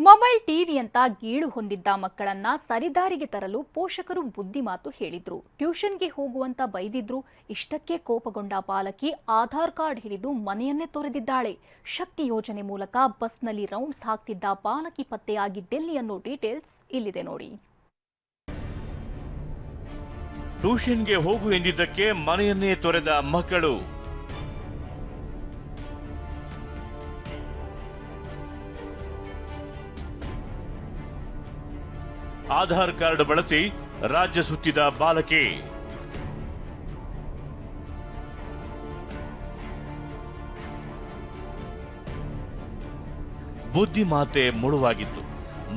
Mobile TV ಅಂತ ಗೀಳು ಹೊಂದಿದ್ದ ಮಕ್ಕಳನ್ನ ಸರಿದಾರಿಗೆ ತರಲು ಪೋಷಕರು ಬುದ್ಧಿಮಾತು ಹೇಳಿದ್ರು. ಟ್ಯೂಷನ್ಗೆ ಹೋಗುವಂತ ಬೈದಿದ್ರು. ಇಷ್ಟಕ್ಕೆ ಕೋಪಗೊಂಡ ಬಾಲಕಿ ಆಧಾರ್ ಕಾರ್ಡ್ ಹಿಡಿದು ಮನೆಯನ್ನೇ ತೊರೆದಿದ್ದಾಳೆ. ಶಕ್ತಿ ಯೋಜನೆ ಮೂಲಕ ಬಸ್ನಲ್ಲಿ ರೌಂಡ್ಸ್ ಹಾಕ್ತಿದ್ದ ಬಾಲಕಿ ಪತ್ತೆಯಾಗಿದ್ದೆಲ್ಲಿ ಅನ್ನೋ ಡೀಟೇಲ್ಸ್ ಇಲ್ಲಿದೆ ನೋಡಿ. ಟ್ಯೂಷನ್ಗೆ ಹೋಗು ಎಂದಿದ್ದಕ್ಕೆ ಮನೆಯನ್ನೇ ತೊರೆದ ಮಕ್ಕಳು. ಆಧಾರ್ ಕಾರ್ಡ್ ಬಳಸಿ ರಾಜ್ಯ ಸುತ್ತಿದ ಬಾಲಕಿ. ಬುದ್ಧಿಮಾತೆ ಮುಳುವಾಗಿತ್ತು.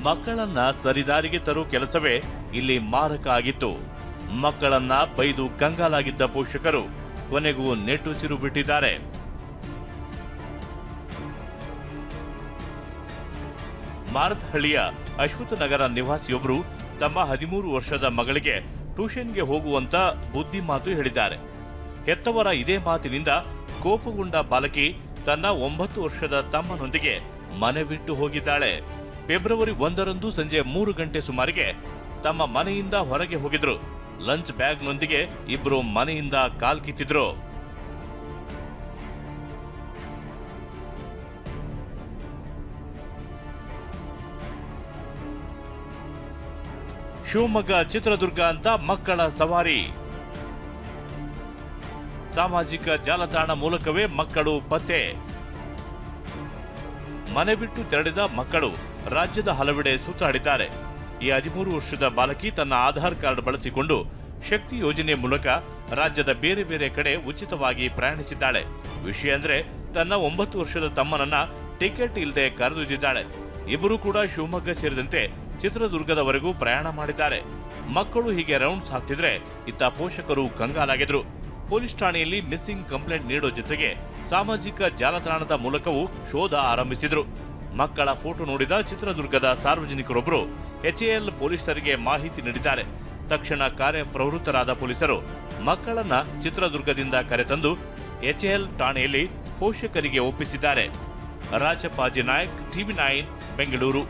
ಮಕ್ಕಳನ್ನ ಸರಿದಾರಿಗೆ ತರೋ ಕೆಲಸವೇ ಇಲ್ಲಿ ಮಾರಕ ಆಗಿತ್ತು. ಮಕ್ಕಳನ್ನ ಬೈದು ಕಂಗಾಲಾಗಿದ್ದ ಪೋಷಕರು ಕೊನೆಗೂ ನೆಟ್ಟುಸಿರು ಬಿಟ್ಟಿದ್ದಾರೆ. ಮಾರತ್ಹಳ್ಳಿಯ ಅಶ್ವತ್ಥನಗರ ನಿವಾಸಿಯೊಬ್ಬರು ತಮ್ಮ 13 ವರ್ಷದ ಮಗಳಿಗೆ ಟ್ಯೂಷನ್ಗೆ ಹೋಗುವಂತ ಬುದ್ಧಿಮಾತು ಹೇಳಿದ್ದಾರೆ. ಹೆತ್ತವರ ಇದೇ ಮಾತಿನಿಂದ ಕೋಪಗೊಂಡ ಬಾಲಕಿ ತನ್ನ 9 ವರ್ಷದ ತಮ್ಮನೊಂದಿಗೆ ಮನೆ ಬಿಟ್ಟು ಹೋಗಿದ್ದಾಳೆ. ಫೆಬ್ರವರಿ 1ರಂದು ಸಂಜೆ 3 ಗಂಟೆ ಸುಮಾರಿಗೆ ತಮ್ಮ ಮನೆಯಿಂದ ಹೊರಗೆ ಹೋಗಿದ್ರು. ಲಂಚ್ ಬ್ಯಾಗ್ನೊಂದಿಗೆ ಇಬ್ರು ಮನೆಯಿಂದ ಕಾಲ್ಕಿತ್ತಿದ್ರು. ಶಿವಮೊಗ್ಗ ಚಿತ್ರದುರ್ಗ ಅಂತ ಮಕ್ಕಳ ಸವಾರಿ. ಸಾಮಾಜಿಕ ಜಾಲತಾಣ ಮೂಲಕವೇ ಮಕ್ಕಳು ಪತ್ತೆ. ಮನೆ ಬಿಟ್ಟು ತೆರಳಿದ ಮಕ್ಕಳು ರಾಜ್ಯದ ಹಲವೆಡೆ ಸುತ್ತಾಡಿದ್ದಾರೆ. ಈ 13 ವರ್ಷದ ಬಾಲಕಿ ತನ್ನ ಆಧಾರ್ ಕಾರ್ಡ್ ಬಳಸಿಕೊಂಡು ಶಕ್ತಿ ಯೋಜನೆ ಮೂಲಕ ರಾಜ್ಯದ ಬೇರೆ ಬೇರೆ ಕಡೆ ಉಚಿತವಾಗಿ ಪ್ರಯಾಣಿಸಿದ್ದಾಳೆ. ವಿಷಯ ಅಂದ್ರೆ ತನ್ನ 9 ವರ್ಷದ ತಮ್ಮನನ್ನ ಟಿಕೆಟ್ ಇಲ್ಲದೆ ಕರೆದೊಯ್ದಿದ್ದಾಳೆ. ಇಬ್ಬರು ಕೂಡ ಶಿವಮೊಗ್ಗ ಸೇರಿದಂತೆ ಚಿತ್ರದುರ್ಗದವರೆಗೂ ಪ್ರಯಾಣ ಮಾಡಿದ್ದಾರೆ. ಮಕ್ಕಳು ಹೀಗೆ ರೌಂಡ್ಸ್ ಹಾಕ್ತಿದ್ರೆ ಇತ್ತ ಪೋಷಕರು ಕಂಗಾಲಾಗಿದ್ರು. ಪೊಲೀಸ್ ಠಾಣೆಯಲ್ಲಿ ಮಿಸ್ಸಿಂಗ್ ಕಂಪ್ಲೇಂಟ್ ನೀಡೋ ಜೊತೆಗೆ ಸಾಮಾಜಿಕ ಜಾಲತಾಣದ ಮೂಲಕವೂ ಶೋಧ ಆರಂಭಿಸಿದ್ರು. ಮಕ್ಕಳ ಫೋಟೋ ನೋಡಿದ ಚಿತ್ರದುರ್ಗದ ಸಾರ್ವಜನಿಕರೊಬ್ಬರು ಎಚ್ಎಎಲ್ ಪೊಲೀಸರಿಗೆ ಮಾಹಿತಿ ನೀಡಿದ್ದಾರೆ. ತಕ್ಷಣ ಕಾರ್ಯಪ್ರವೃತ್ತರಾದ ಪೊಲೀಸರು ಮಕ್ಕಳನ್ನ ಚಿತ್ರದುರ್ಗದಿಂದ ಕರೆತಂದು ಎಚ್ಎಎಲ್ ಠಾಣೆಯಲ್ಲಿ ಪೋಷಕರಿಗೆ ಒಪ್ಪಿಸಿದ್ದಾರೆ. ರಾಜಪ್ಪಾಜಿ ನಾಯಕ್, TV9 ಬೆಂಗಳೂರು.